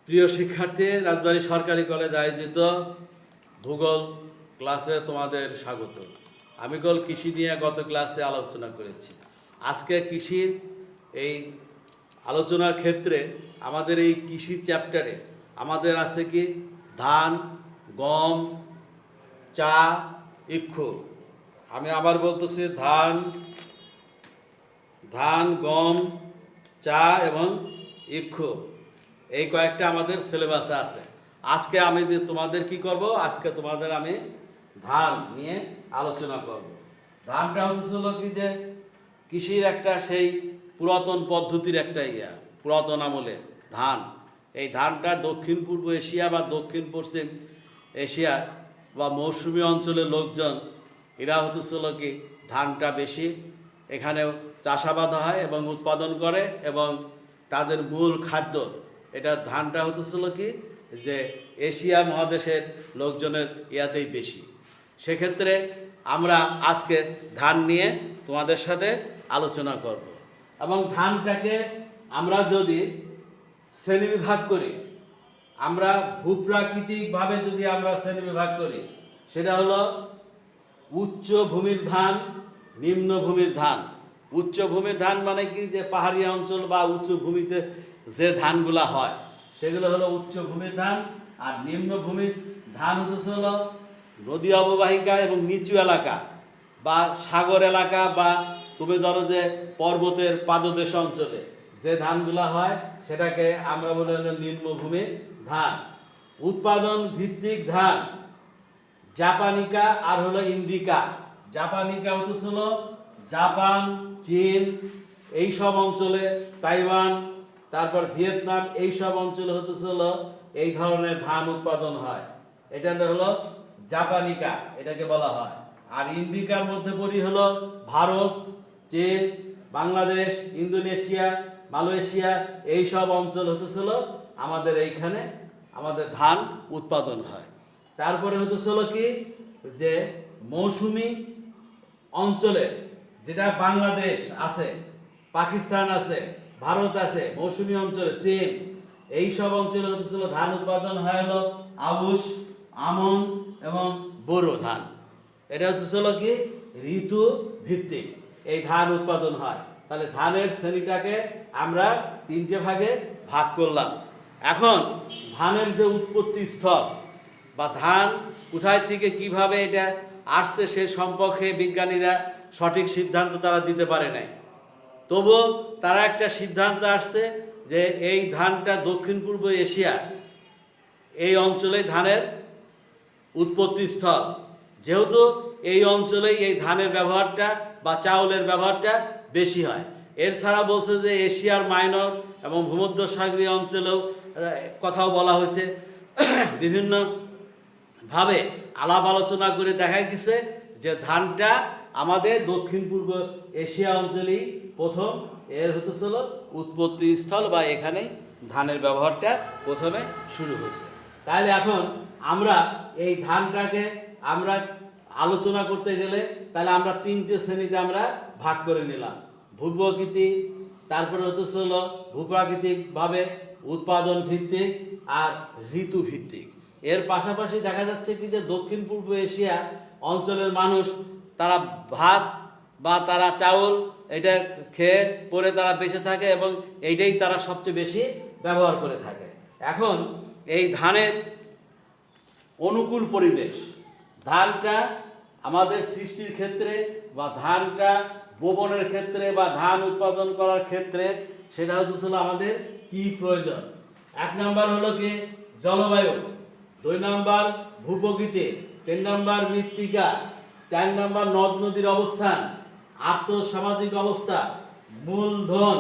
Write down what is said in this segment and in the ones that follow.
প্রিয় শিক্ষার্থী, রাজবাড়ী সরকারি কলেজ আয়োজিত ভূগোল ক্লাসে তোমাদের স্বাগত। আমি কৃষি নিয়ে গত ক্লাসে আলোচনা করেছি। আজকে কৃষির এই আলোচনার ক্ষেত্রে আমাদের এই কৃষি চ্যাপ্টারে আমাদের আছে কি ধান, গম, চা, ইক্ষু। আমি আবার বলতেছি ধান, গম, চা এবং ইক্ষু, এই কয়েকটা আমাদের সিলেবাসে আছে। আজকে আমি তোমাদের কি করব, আজকে তোমাদের আমি ধান নিয়ে আলোচনা করব। ধানটা হচ্ছিল কি যে কৃষির একটা সেই পুরাতন পদ্ধতির একটা পুরাতন আমলের ধান। এই ধানটা দক্ষিণ পূর্ব এশিয়া বা দক্ষিণ পশ্চিম এশিয়া বা মৌসুমী অঞ্চলের লোকজন এরা হতেছিল কি ধানটা বেশি এখানেও চাষাবাদ হয় এবং উৎপাদন করে, এবং তাদের মূল খাদ্য এটা ধানটা হতেছিল কি যে এশিয়া মহাদেশের লোকজনের ইয়াতেই বেশি। সেক্ষেত্রে আমরা আজকে ধান নিয়ে তোমাদের সাথে আলোচনা করব। এবং ধানটাকে আমরা যদি শ্রেণীবিভাগ করি, আমরা ভূপ্রাকৃতিকভাবে যদি আমরা শ্রেণীবিভাগ করি, সেটা হলো উচ্চ ভূমির ধান, নিম্ন ভূমির ধান। উচ্চ ভূমির ধান মানে কি যে পাহাড়ি অঞ্চল বা উচ্চ ভূমিতে যে ধানগুলা হয় সেগুলো হলো উচ্চ ভূমির ধান। আর নিম্ন ভূমির ধান হচ্ছে হলো নদী অববাহিকা এবং নিচু এলাকা বা সাগর এলাকা বা তুমি ধরো যে পর্বতের পাদদেশ অঞ্চলে যে ধানগুলা হয় সেটাকে আমরা বলি হলো নিম্নভূমির ধান। উৎপাদন ভিত্তিক ধান জাপানিকা আর হলো ইন্ডিকা। জাপানিকা হতেছিল জাপান, চীন এই সব অঞ্চলে, তাইওয়ান, তারপর ভিয়েতনাম এই সব অঞ্চলে হতেছিল এই ধরনের ধান উৎপাদন হয়। এটা হলো জাপানিকা, এটাকে বলা হয়। আর ইন্ডিকার মধ্যে পড়ি হলো ভারত, চীন, বাংলাদেশ, ইন্দোনেশিয়া, মালয়েশিয়া এই সব অঞ্চল হতেছিল আমাদের এইখানে আমাদের ধান উৎপাদন হয়। তারপরে হতেছিল কি যে মৌসুমী অঞ্চলে, যেটা বাংলাদেশ আছে, পাকিস্তান আছে, ভারত আছে, মৌসুমী অঞ্চলে চীন এই সব অঞ্চলে হতেছিল ধান উৎপাদন হয় হলো আউশ, আমন এবং বোরো ধান। এটা হতেছিল কি ঋতু ভিত্তিক এই ধান উৎপাদন হয়। তাহলে ধানের শ্রেণীটাকে আমরা তিনটে ভাগে ভাগ করলাম। এখন ধানের যে উৎপত্তি স্থল বা ধান কোথায় থেকে কিভাবে এটা আসছে সে সম্পর্কে বিজ্ঞানীরা সঠিক সিদ্ধান্ত তারা দিতে পারে নাই। তবুও তারা একটা সিদ্ধান্ত আসছে যে এই ধানটা দক্ষিণ পূর্ব এশিয়া এই অঞ্চলে ধানের উৎপত্তি স্থল। যেহেতু এই অঞ্চলেই এই ধানের ব্যবহারটা বা চাউলের ব্যবহারটা বেশি হয়। এর ছাড়া বলছে যে এশিয়ার মাইনর এবং ভূমধ্যসাগরীয় অঞ্চলেও কথাও বলা হয়েছে। বিভিন্নভাবে আলাপ আলোচনা করে দেখা গেছে যে ধানটা আমাদের দক্ষিণ পূর্ব এশিয়া অঞ্চলেই প্রথম এর হতেছিল উৎপত্তি স্থল বা এখানেই ধানের ব্যবহারটা প্রথমে শুরু হয়েছে। তাহলে এখন আমরা এই ধানটাকে আমরা আলোচনা করতে গেলে তাহলে আমরা তিনটে শ্রেণীতে আমরা ভাগ করে নিলাম। ভূপ্রকৃতি, তারপরে হতেছিল ভূপ্রাকৃতিকভাবে উৎপাদন ভিত্তিক আর ঋতু ভিত্তিক। এর পাশাপাশি দেখা যাচ্ছে কি যে দক্ষিণ পূর্ব এশিয়া অঞ্চলের মানুষ তারা ভাত বা তারা চাউল এটা খেয়ে পরে তারা বেঁচে থাকে এবং এইটাই তারা সবচেয়ে বেশি ব্যবহার করে থাকে। এখন এই ধানের অনুকূল পরিবেশ, ধানটা আমাদের সৃষ্টির ক্ষেত্রে বা ধানটা বপনের ক্ষেত্রে বা ধান উৎপাদন করার ক্ষেত্রে সেটা হচ্ছিল আমাদের কি প্রয়োজন। 1 নম্বর হলো কি জলবায়ু, 2 নম্বর ভূপ্রকৃতি, 3 নম্বর মৃত্তিকা, 4 নম্বর নদ নদীর অবস্থান, আর্থসামাজিক অবস্থা, মূলধন,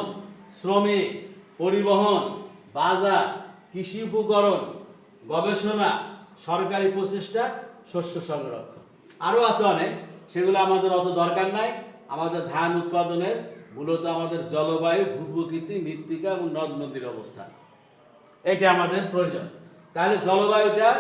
শ্রমিক, পরিবহন, বাজার, কৃষি উপকরণ, গবেষণা, সরকারি প্রচেষ্টা, শস্য সংরক্ষণ। আরও আছে অনেক, সেগুলো আমাদের অত দরকার নাই। আমাদের ধান উৎপাদনের মূলত আমাদের জলবায়ু, ভূপ্রকৃতি, মৃত্তিকা এবং নদ নদীর অবস্থান এটা আমাদের প্রয়োজন। তাহলে জলবায়ুটা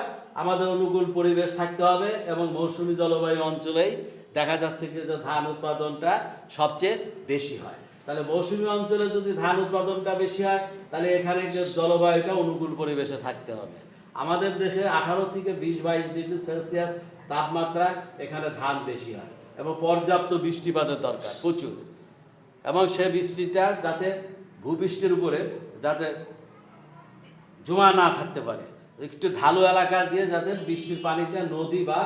আমাদের অনুকূল পরিবেশ থাকতে হবে এবং মৌসুমী জলবায়ু অঞ্চলেই দেখা যাচ্ছে যে ধান উৎপাদনটা সবচেয়ে বেশি হয়। তাহলে মৌসুমী অঞ্চলে যদি ধান উৎপাদনটা বেশি হয় তাহলে এখানে জলবায়ুটা অনুকূল পরিবেশে থাকতে হবে। আমাদের দেশে 18 থেকে 20-22 ডিগ্রি সেলসিয়াস তাপমাত্রা এখানে ধান বেশি হয় এবং পর্যাপ্ত বৃষ্টিপাতের দরকার প্রচুর, এবং সে বৃষ্টিটা যাতে ভূপৃষ্ঠের উপরে যাতে জমা না থাকতে পারে, একটু ঢালু এলাকা দিয়ে যাতে বৃষ্টির পানিটা নদী বা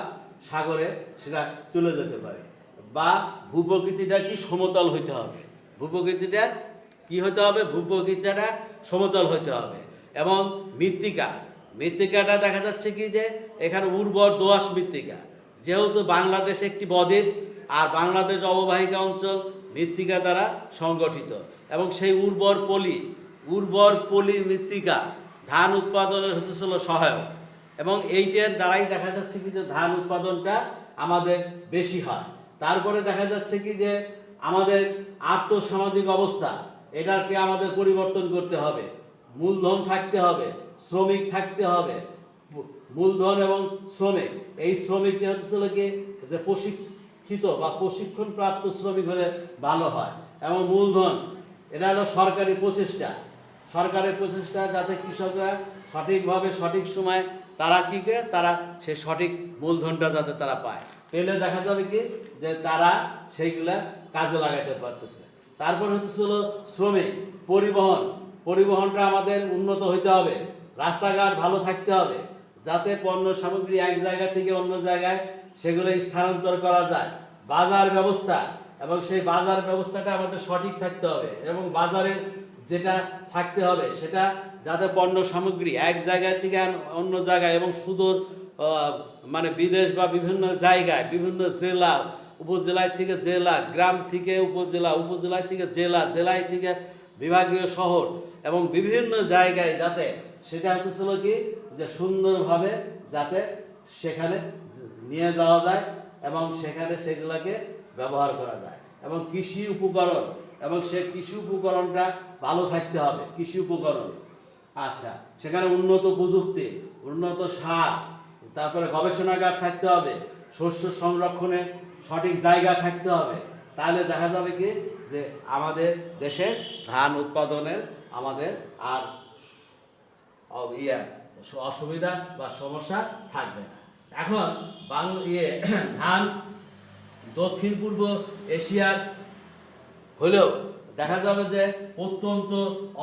সাগরে সেটা চলে যেতে পারে, বা ভূপ্রকৃতিটা কি সমতল হইতে হবে, ভূপ্রকৃতিটা কি হতে হবে, ভূপ্রকৃতিটা সমতল হইতে হবে। এবং মৃত্তিকাটা দেখা যাচ্ছে কি যে এখানে উর্বর দোআঁশ মৃত্তিকা, যেহেতু বাংলাদেশ একটি বদ্বীপ আর বাংলাদেশ অববাহিকা অঞ্চল মৃত্তিকা দ্বারা সংগঠিত, এবং সেই উর্বর পলি মৃত্তিকা ধান উৎপাদনের হতেছিল সহায়ক, এবং এইটার দ্বারাই দেখা যাচ্ছে কি যে ধান উৎপাদনটা আমাদের বেশি হয়। তারপরে দেখা যাচ্ছে কি যে আমাদের আর্থসামাজিক অবস্থা এটাকে আমাদের পরিবর্তন করতে হবে, মূলধন থাকতে হবে, শ্রমিক থাকতে হবে, মূলধন এবং শ্রমিক, এই শ্রমিকটা হচ্ছিল কি যে প্রশিক্ষিত বা প্রশিক্ষণ প্রাপ্ত শ্রমিক হলে ভালো হয়, এবং মূলধন এটা হলো সরকারের প্রচেষ্টা যাতে কৃষকরা সঠিকভাবে সঠিক সময় তারা কি করে তারা সেই সঠিক মূলধনটা যাতে তারা পায়, পেলে দেখা যাবে কি যে তারা সেইগুলা কাজে লাগাইতে পারতেছে। তারপর হচ্ছিল শ্রমিক, পরিবহনটা আমাদের উন্নত হইতে হবে, রাস্তাঘাট ভালো থাকতে হবে যাতে পণ্য সামগ্রী এক জায়গা থেকে অন্য জায়গায় সেগুলো স্থানান্তর করা যায়, বাজার ব্যবস্থা, এবং সেই বাজার ব্যবস্থাটা আমাদের সঠিক থাকতে হবে, এবং বাজারে যেটা থাকতে হবে সেটা যাতে পণ্য সামগ্রী এক জায়গা থেকে অন্য জায়গায় এবং সুদূর মানে বিদেশ বা বিভিন্ন জায়গায়, বিভিন্ন জেলা, উপজেলায় থেকে জেলা, গ্রাম থেকে উপজেলা, উপজেলায় থেকে জেলা, জেলায় থেকে বিভাগীয় শহর, এবং বিভিন্ন জায়গায় যাতে সেটা হতেছিল কি যে সুন্দরভাবে যাতে সেখানে নিয়ে যাওয়া যায় এবং সেখানে সেগুলোকে ব্যবহার করা যায়, এবং কৃষি উপকরণ, এবং সে কৃষি উপকরণটা ভালো থাকতে হবে, কৃষি উপকরণ আচ্ছা সেখানে উন্নত প্রযুক্তি, উন্নত সার, তারপরে গবেষণাগার থাকতে হবে, শস্য সংরক্ষণের সঠিক জায়গা থাকতে হবে, তাহলে দেখা যাবে কি যে আমাদের দেশে ধান উৎপাদনের আমাদের আর অসুবিধা বা সমস্যা থাকবে না। এখন ধান দক্ষিণ পূর্ব এশিয়ার হলেও দেখা যাবে যে প্রত্যন্ত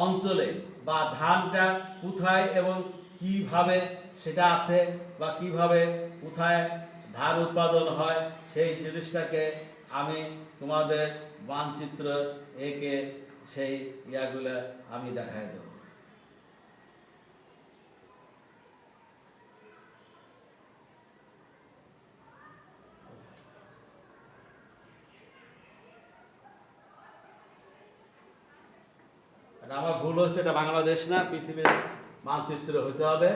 অঞ্চলে বা ধানটা কোথায় এবং কিভাবে সেটা আছে বা কিভাবে কোথায় ধান উৎপাদন হয় সেই জিনিসটাকে আমি তোমাদের মানচিত্র এঁকে সেই ইয়াগুলো আমি দেখাই দেব। আমার ভুল হচ্ছে, এটা বাংলাদেশ না, পৃথিবীর মানচিত্র হতে হবে।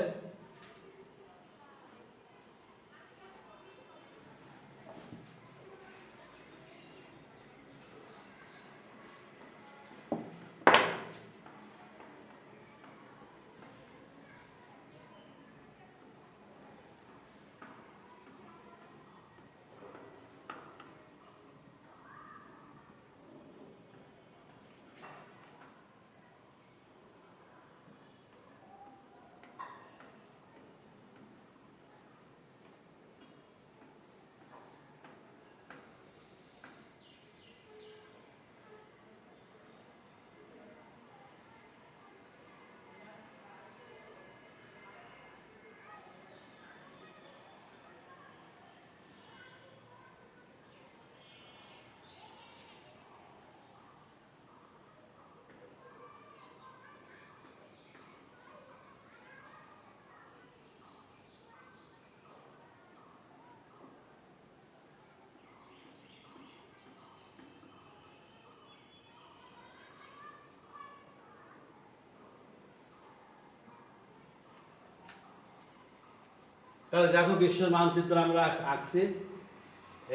তাহলে দেখো বিশ্বের মানচিত্র আমরা আঁকছি,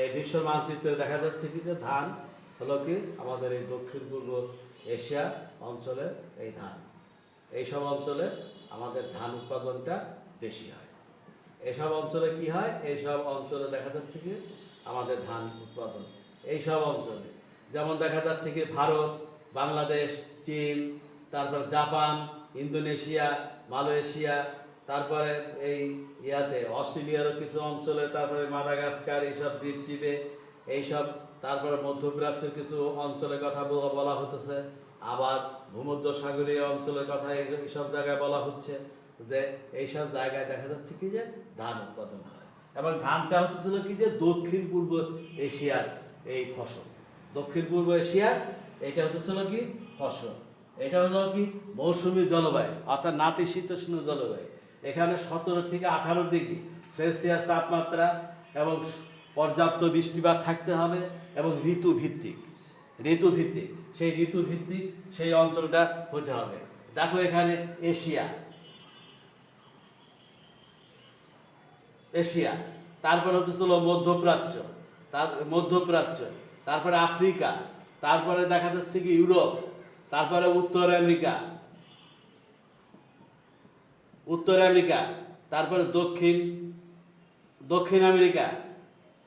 এই বিশ্বের মানচিত্রে দেখা যাচ্ছে কি যে ধান হলো কি আমাদের এই দক্ষিণ পূর্ব এশিয়া অঞ্চলের এই ধান, এইসব অঞ্চলে আমাদের ধান উৎপাদনটা বেশি হয়। এইসব অঞ্চলে কি হয়, এইসব অঞ্চলে দেখা যাচ্ছে কি আমাদের ধান উৎপাদন এইসব অঞ্চলে, যেমন দেখা যাচ্ছে কি ভারত, বাংলাদেশ, চীন, তারপর জাপান, ইন্দোনেশিয়া, মালয়েশিয়া, তারপরে এই ইয়াতে অস্ট্রেলিয়ারও কিছু অঞ্চলে, তারপরে মাদাগাস্কার, এইসব দ্বীপ টিপে এইসব, তারপরে মধ্যপ্রাচ্যের কিছু অঞ্চলের কথা বলা হতেছে, আবার ভূমধ্য সাগরীয় অঞ্চলের কথা এইসব জায়গায় বলা হচ্ছে যে এইসব জায়গায় দেখা যাচ্ছে কি যে ধান উৎপাদন হয়। এবং ধানটা হচ্ছিল কি যে দক্ষিণ পূর্ব এশিয়ার এই ফসল, দক্ষিণ পূর্ব এশিয়ার এটা হচ্ছিল কি ফসল। এটা হলো কি মৌসুমী জলবায়ু, অর্থাৎ নাতিশীতোষ্ণ জলবায়ু। এখানে 17 থেকে 18 ডিগ্রি সেলসিয়াস তাপমাত্রা এবং পর্যাপ্ত বৃষ্টিপাত থাকতে হবে এবং ঋতুভিত্তিক সেই ঋতুভিত্তিক সেই অঞ্চলটা হতে হবে। দেখো এখানে এশিয়া, তারপরে হচ্ছিল মধ্যপ্রাচ্য, তারপরে আফ্রিকা, তারপরে দেখা যাচ্ছে কি ইউরোপ, তারপরে উত্তর আমেরিকা, তারপরে দক্ষিণ আমেরিকা,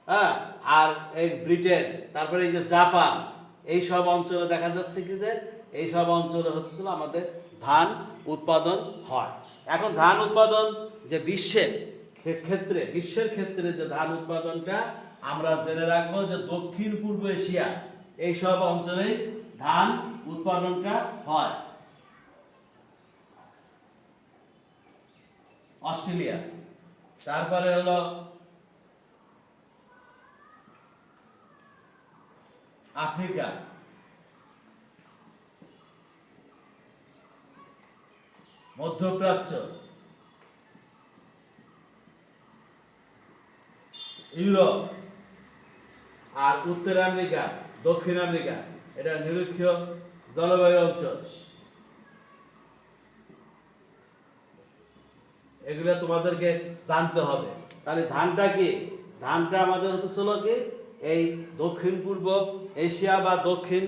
হ্যাঁ, আর এই ব্রিটেন, তারপরে এই যে জাপান, এই সব অঞ্চলে দেখা যাচ্ছে কি যে এই সব অঞ্চলে হচ্ছিল আমাদের ধান উৎপাদন হয়। এখন ধান উৎপাদন যে বিশ্বের ক্ষেত্রে যে ধান উৎপাদনটা আমরা জেনে রাখবো যে দক্ষিণ পূর্ব এশিয়া এই সব অঞ্চলে ধান উৎপাদনটা হয়। অস্ট্রেলিয়া, তারপরে হলো আফ্রিকা, মধ্যপ্রাচ্য, ইউরোপ, আর উত্তর আমেরিকা, দক্ষিণ আমেরিকা, এটা নিরক্ষীয় জলবায়ু অঞ্চল। এগুলো তোমাদেরকে জানতে হবে। তাহলে ধানটা কি? ধানটা আমাদের হতেছিল কি এই দক্ষিণ পূর্ব এশিয়া বা দক্ষিণ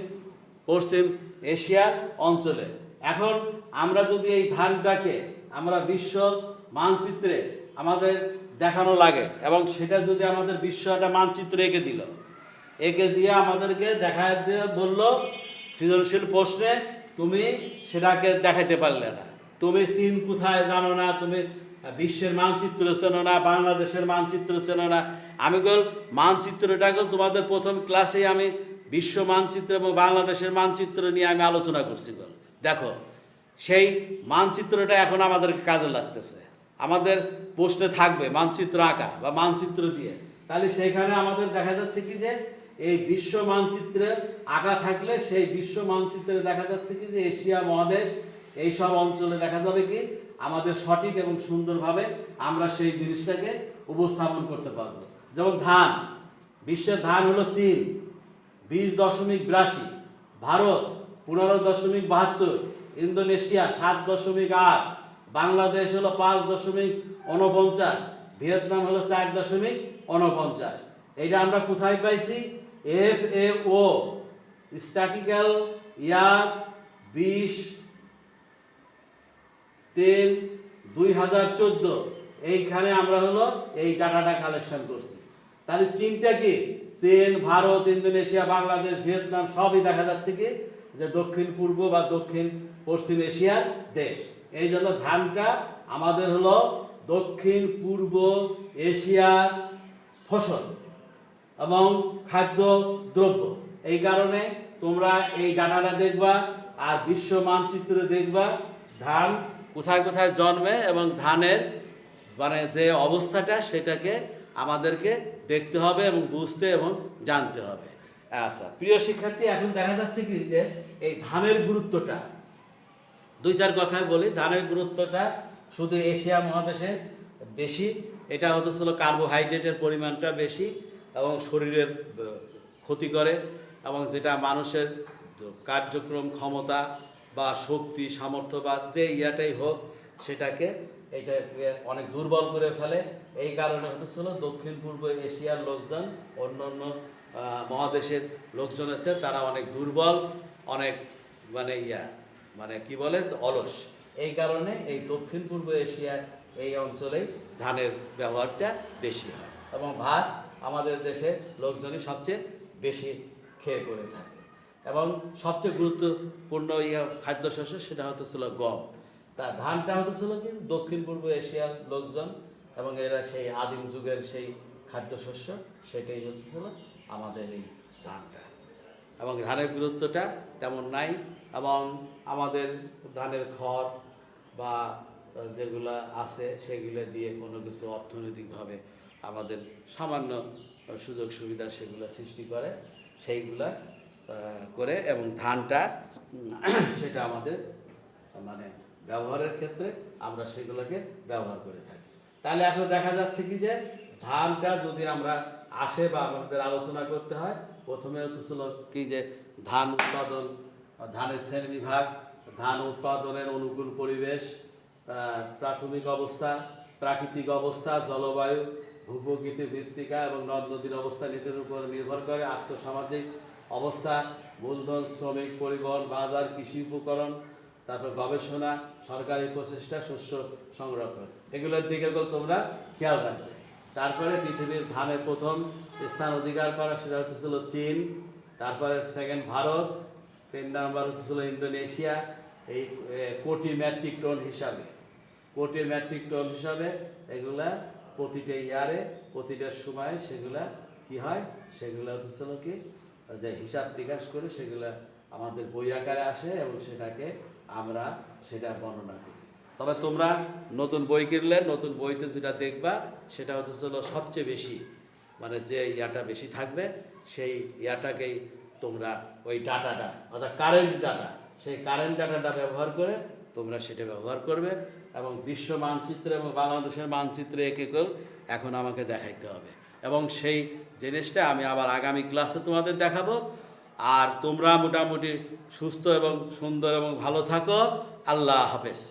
পশ্চিম এশিয়া অঞ্চলে। এখন আমরা যদি এই ধানটাকে আমরা বিশ্ব মানচিত্রে আমাদের দেখানো লাগে এবং সেটা যদি আমাদের বিশ্ব একটা মানচিত্র এঁকে দিয়ে আমাদেরকে দেখায় দিয়ে বললো সৃজনশীল প্রশ্নে তুমি সেটাকে দেখাইতে পারলে না, তুমি চীন কোথায় জানো না, তুমি বিশ্বের মানচিত্র চেনো না, বাংলাদেশের মানচিত্র চেনো না। আমি মানচিত্রটা তোমাদের প্রথম ক্লাসে আমি বিশ্ব মানচিত্র এবং বাংলাদেশের মানচিত্র নিয়ে আমি আলোচনা করছি। দেখো সেই মানচিত্রটা এখন আমাদেরকে কাজে লাগতেছে, আমাদের প্রশ্নে থাকবে মানচিত্র আঁকা বা মানচিত্র দিয়ে। তাহলে সেইখানে আমাদের দেখা যাচ্ছে কি যে এই বিশ্ব মানচিত্রে আঁকা থাকলে সেই বিশ্ব মানচিত্রে দেখা যাচ্ছে কি যে এশিয়া মহাদেশ এই সব অঞ্চলে দেখা যাবে কি আমাদের সঠিক এবং সুন্দরভাবে আমরা সেই জিনিসটাকে উপস্থাপন করতে পারবো। যেমন ধান, বিশ্বের ধান হলো চীন 20.82, ভারত 15.72, ইন্দোনেশিয়া 7.8, বাংলাদেশ হলো 5.49, ভিয়েতনাম হলো 4.49। এইটা আমরা কোথায় পাইছি? FAO স্ট্যাটিক্যাল ইয়ার 20-10-2014 এইখানে আমরা হলো এই ডাটাটা কালেকশন করছি। তাহলে চীনটা কি? চীন, ভারত, ইন্দোনেশিয়া, বাংলাদেশ, ভিয়েতনাম সবই দেখা যাচ্ছে কি যে দক্ষিণ পূর্ব বা দক্ষিণ পশ্চিম এশিয়ার দেশ। এই জন্য ধানটা আমাদের হলো দক্ষিণ পূর্ব এশিয়ার ফসল এবং খাদ্য দ্রব্য। এই কারণে তোমরা এই ডাটাটা দেখবা আর বিশ্ব মানচিত্র দেখবা ধান কোথায় কোথায় জন্মে এবং ধানের মানে যে অবস্থাটা সেটাকে আমাদেরকে দেখতে হবে এবং বুঝতে এবং জানতে হবে। আচ্ছা প্রিয় শিক্ষার্থী, এখন দেখা যাচ্ছে কি যে এই ধানের গুরুত্বটা 2-4 কথায় বলি। ধানের গুরুত্বটা শুধু এশিয়া মহাদেশে বেশি, এটা হতেছিল কার্বোহাইড্রেটের পরিমাণটা বেশি এবং শরীরের ক্ষতি করে এবং যেটা মানুষের কার্যক্রম ক্ষমতা বা শক্তি সামর্থ্য বা যে ইয়াটাই হোক সেটাকে এটাকে অনেক দুর্বল করে ফেলে। এই কারণে হতেছিল দক্ষিণ পূর্ব এশিয়ার লোকজন অন্য অন্য মহাদেশের লোকজন আছে তারা অনেক দুর্বল, অনেক মানে কি বলে অলস। এই কারণে এই দক্ষিণ পূর্ব এশিয়ার এই অঞ্চলে ধানের ব্যবহারটা বেশি হয় এবং ভাত আমাদের দেশের লোকজনই সবচেয়ে বেশি খেয়ে করে থাকে। এবং সবচেয়ে গুরুত্বপূর্ণ খাদ্যশস্য সেটা হতেছিল গম। তা ধানটা হতেছিল কি দক্ষিণ পূর্ব এশিয়ার লোকজন, এবং এরা সেই আদিম যুগের সেই খাদ্যশস্য, সেটাই হতেছিল আমাদের এই ধানটা। এবং ধানের গুরুত্বটা তেমন নাই, এবং আমাদের ধানের খড় বা যেগুলা আছে সেগুলো দিয়ে কোনো কিছু অর্থনৈতিকভাবে আমাদের সামান্য সুযোগ সুবিধা সেগুলো সৃষ্টি করে, সেইগুলা করে, এবং ধানটা সেটা আমাদের মানে ব্যবহারের ক্ষেত্রে আমরা সেগুলোকে ব্যবহার করে থাকি। তাহলে এখন দেখা যাচ্ছে কি যে ধানটা যদি আমরা আসে বা আমাদের আলোচনা করতে হয়, প্রথমে হচ্ছিল কি যে ধান উৎপাদন, ধানের শ্রেণীবিভাগ, ধান উৎপাদনের অনুকূল পরিবেশ, প্রাথমিক অবস্থা, প্রাকৃতিক অবস্থা, জলবায়ু, ভূপ্রকৃতি, মৃত্তিকা এবং নদ নদীর অবস্থা এটার উপর নির্ভর করে, আর্থসামাজিক অবস্থা, মূলধন, শ্রমিক, পরিবহন, বাজার, কৃষি উপকরণ, তারপর গবেষণা, সরকারি প্রচেষ্টা, শস্য সংরক্ষণ, এগুলোর দিকে তোমরা খেয়াল রাখবে। তারপরে পৃথিবীর ধানের প্রথম স্থান অধিকার করা সেটা হচ্ছিল চীন, তারপরে সেকেন্ড ভারত, 3 নাম্বার হচ্ছিল ইন্দোনেশিয়া, এই কোটি মেট্রিক টন হিসাবে, কোটি মেট্রিক টন হিসাবে এগুলা প্রতিটা ইয়ারে প্রতিটা সময়ে সেগুলা কি হয়, সেগুলা হচ্ছিল কি যে হিসাব নিকাশ করে সেগুলা আমাদের বই আকারে আসে, এবং সেটাকে আমরা সেটা বর্ণনা করি। তবে তোমরা নতুন বই কিনলে নতুন বইতে যেটা দেখবা সেটা হচ্ছিল সবচেয়ে বেশি মানে যে ইয়াটা বেশি থাকবে, সেই ইয়াটাকেই তোমরা ওই ডাটাটা অর্থাৎ কারেন্ট ডাটা, সেই কারেন্ট ডাটাটা ব্যবহার করে তোমরা সেটা ব্যবহার করবে, এবং বিশ্ব মানচিত্র এবং বাংলাদেশের মানচিত্র একে করে এখন আমাকে দেখাইতে হবে, এবং সেই জিনিসটা আমি আবার আগামী ক্লাসে তোমাদের দেখাবো। আর তোমরা মোটামুটি সুস্থ এবং সুন্দর এবং ভালো থাকো। আল্লাহ হাফেজ।